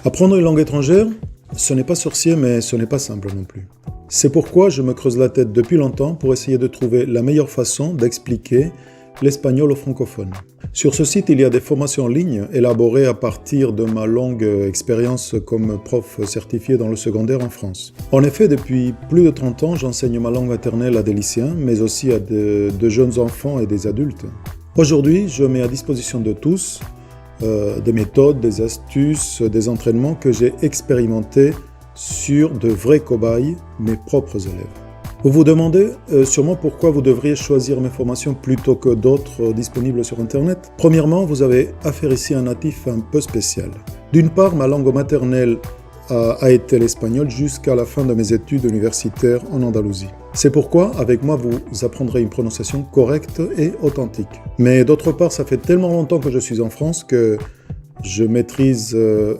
Apprendre une langue étrangère, ce n'est pas sorcier, mais ce n'est pas simple non plus. C'est pourquoi je me creuse la tête depuis longtemps pour essayer de trouver la meilleure façon d'expliquer l'espagnol aux francophones. Sur ce site, il y a des formations en ligne élaborées à partir de ma longue expérience comme prof certifié dans le secondaire en France. En effet, depuis plus de 30 ans, j'enseigne ma langue maternelle à des lycéens, mais aussi à de jeunes enfants et des adultes. Aujourd'hui, je mets à disposition de tous des méthodes, des astuces, des entraînements que j'ai expérimentés sur de vrais cobayes, mes propres élèves. Vous vous demandez sûrement pourquoi vous devriez choisir mes formations plutôt que d'autres disponibles sur Internet. Premièrement, vous avez affaire ici à un natif un peu spécial. D'une part, ma langue maternelle a été l'espagnol jusqu'à la fin de mes études universitaires en Andalousie. C'est pourquoi, avec moi, vous apprendrez une prononciation correcte et authentique. Mais d'autre part, ça fait tellement longtemps que je suis en France que je maîtrise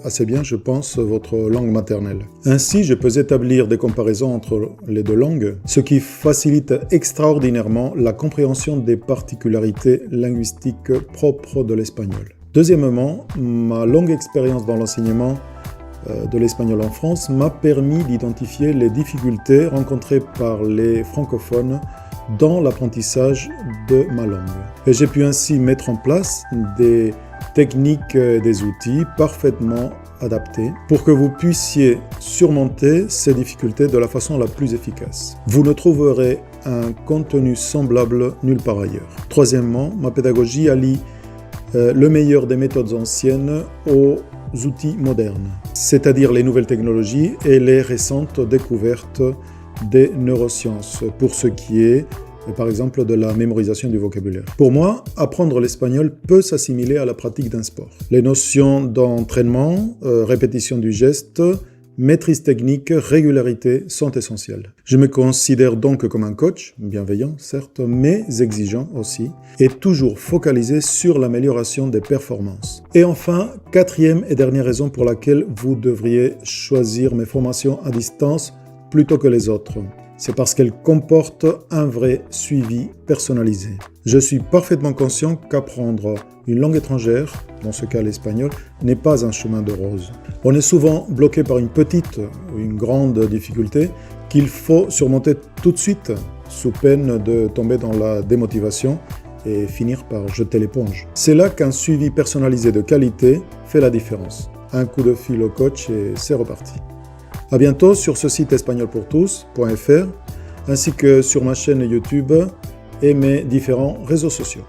assez bien, je pense, votre langue maternelle. Ainsi, je peux établir des comparaisons entre les deux langues, ce qui facilite extraordinairement la compréhension des particularités linguistiques propres de l'espagnol. Deuxièmement, ma longue expérience dans l'enseignement de l'espagnol en France m'a permis d'identifier les difficultés rencontrées par les francophones dans l'apprentissage de ma langue. Et j'ai pu ainsi mettre en place des techniques et des outils parfaitement adaptés pour que vous puissiez surmonter ces difficultés de la façon la plus efficace. Vous ne trouverez un contenu semblable nulle part ailleurs. Troisièmement, ma pédagogie allie le meilleur des méthodes anciennes aux outils modernes, c'est-à-dire les nouvelles technologies et les récentes découvertes des neurosciences, pour ce qui est, par exemple, de la mémorisation du vocabulaire. Pour moi, apprendre l'espagnol peut s'assimiler à la pratique d'un sport. Les notions d'entraînement, répétition du geste, maîtrise technique, régularité sont essentielles. Je me considère donc comme un coach, bienveillant certes, mais exigeant aussi, et toujours focalisé sur l'amélioration des performances. Et enfin, quatrième et dernière raison pour laquelle vous devriez choisir mes formations à distance plutôt que les autres. C'est parce qu'elles comportent un vrai suivi personnalisé. Je suis parfaitement conscient qu'apprendre une langue étrangère, dans ce cas l'espagnol, n'est pas un chemin de rose. On est souvent bloqué par une petite ou une grande difficulté qu'il faut surmonter tout de suite, sous peine de tomber dans la démotivation et finir par jeter l'éponge. C'est là qu'un suivi personnalisé de qualité fait la différence. Un coup de fil au coach et c'est reparti. À bientôt sur ce site espagnolpourtous.fr ainsi que sur ma chaîne YouTube et mes différents réseaux sociaux.